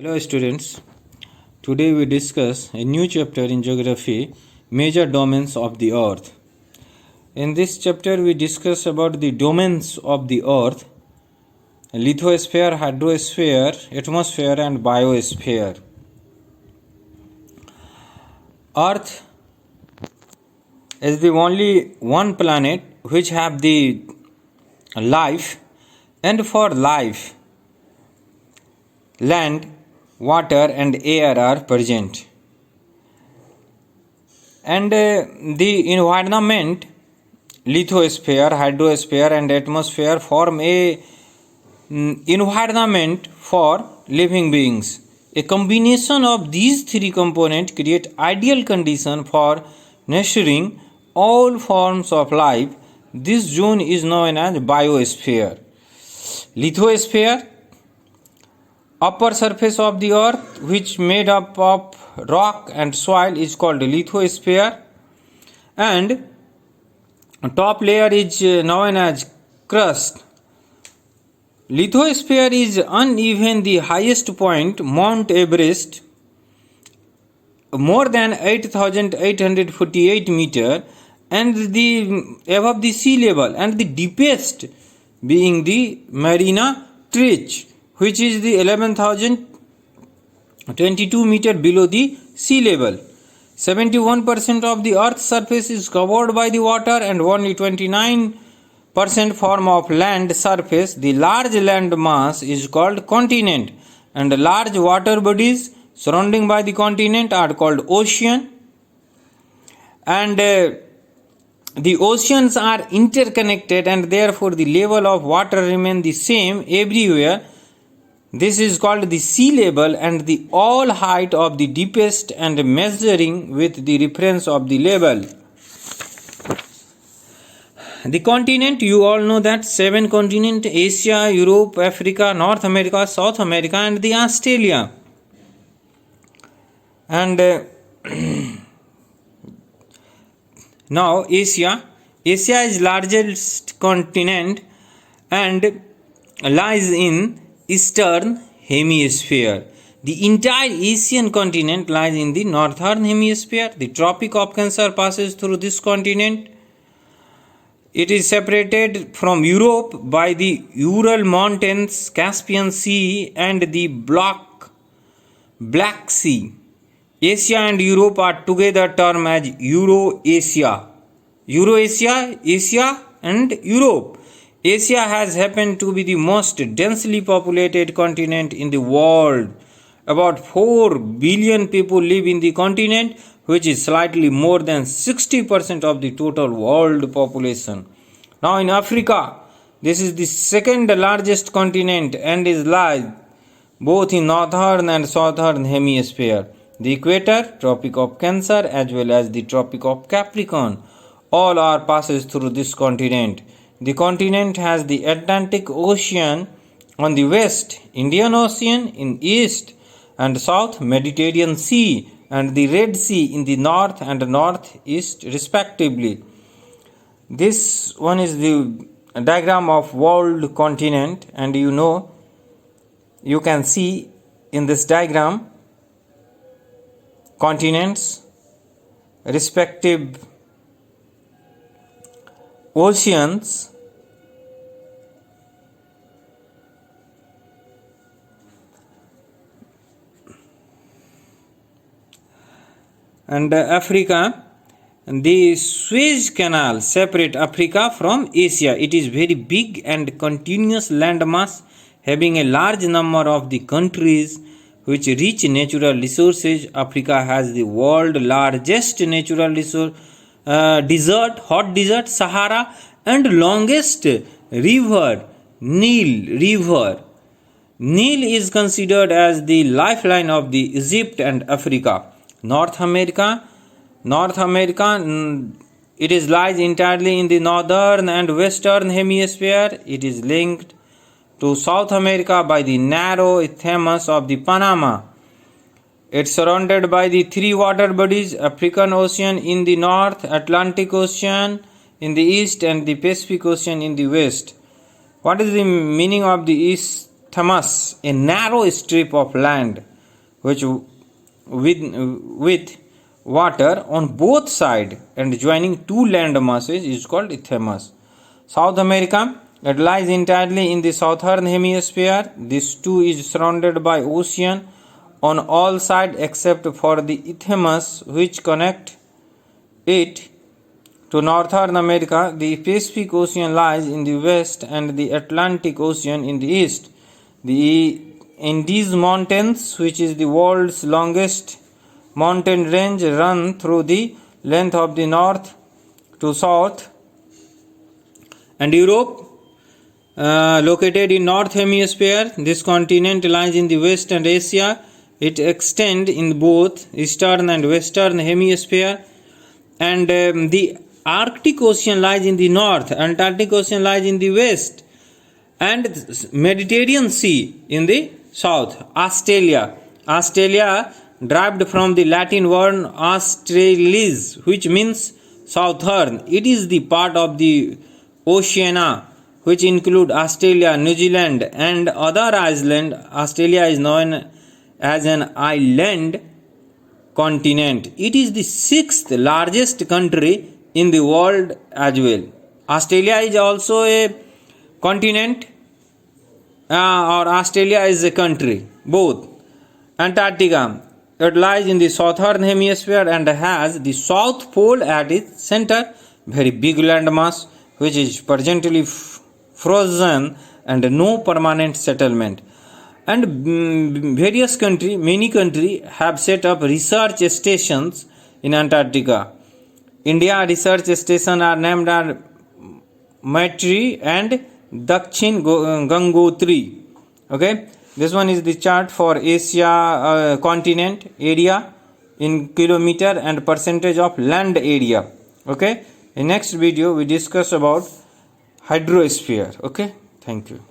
Hello students, today we discuss a new chapter in geography, major domains of the earth. In this chapter we discuss about the domains of the earth, lithosphere, hydrosphere, atmosphere and biosphere. Earth is the only one planet which have the life, and for life land, water and air are present, and the environment, lithosphere, hydrosphere and atmosphere form a environment for living beings. A combination of these three components create ideal condition for nurturing all forms of life. This zone is known as biosphere. Lithosphere, upper surface of the earth which made up of rock and soil is called lithosphere, and top layer is known as crust. Lithosphere is uneven. The highest point, Mount Everest, more than 8,848 meter, and the above the sea level, and the deepest being the Mariana Trench, which is the 11,022 meter below the sea level. 71% of the earth's surface is covered by the water and only 29% form of land surface. The large land mass is called continent, and large water bodies surrounding by the continent are called ocean, and the oceans are interconnected and therefore the level of water remain the same everywhere. This is called the sea level and the all height of the deepest and measuring with the reference of the level. The continent, you all know that 7 continents: Asia, Europe, Africa, North America, South America and the Australia. And now Asia is largest continent and lies in Eastern Hemisphere. The entire Asian continent lies in the Northern Hemisphere. The Tropic of Cancer passes through this continent. It is separated from Europe by the Ural Mountains, Caspian Sea and the Black Sea. Asia and Europe are together termed as Eurasia. Asia and Europe. Asia has happened to be the most densely populated continent in the world. About 4 billion people live in the continent, which is slightly more than 60% of the total world population. Now in Africa, this is the second largest continent and is lies both in northern and southern hemisphere. The equator, Tropic of Cancer as well as the Tropic of Capricorn, all are passes through this continent. The continent has the Atlantic Ocean on the west, Indian Ocean in east and south, Mediterranean Sea and the Red Sea in the north and northeast respectively. This one is the diagram of world continent, and you can see in this diagram continents, respective oceans, and Africa. The Suez Canal separates Africa from Asia. It is very big and continuous landmass having a large number of the countries which rich natural resources. Africa has the world largest natural resource desert, hot desert, Sahara, and longest river, Nile River. Nile is considered as the lifeline of the Egypt and Africa. North America, it is lies entirely in the northern and western hemisphere. It is linked to South America by the narrow isthmus of the Panama. It is surrounded by the 3 water bodies: African Ocean in the north, Atlantic Ocean in the east and the Pacific Ocean in the west. What is the meaning of the isthmus? A narrow strip of land which with water on both sides and joining two land masses is called isthmus. South America, it lies entirely in the southern hemisphere. This too is surrounded by ocean on all sides except for the isthmus which connect it to Northern America. The Pacific Ocean lies in the west and the Atlantic Ocean in the east. The Andes Mountains, which is the world's longest mountain range, run through the length of the north to south. And Europe, located in North Hemisphere, this continent lies in the west, and Asia, it extends in both eastern and western hemisphere. And the Arctic Ocean lies in the north, Antarctic Ocean lies in the west, and Mediterranean Sea in the south. Australia, derived from the Latin word australis, which means southern. It is the part of the Oceania which include Australia, New Zealand and other islands. Australia is known as an island continent. It is the sixth largest country in the world as well. Australia is also a continent, or Australia is a country, both. Antarctica, it lies in the southern hemisphere and has the south pole at its center, very big landmass which is presently frozen and no permanent settlement. And many countries have set up research stations in Antarctica. India research stations are named as Maitri and Dakshin Gangotri. Okay, this one is the chart for Asia continent area in kilometer and percentage of land area. Okay, in next video we discuss about hydrosphere. Okay, thank you.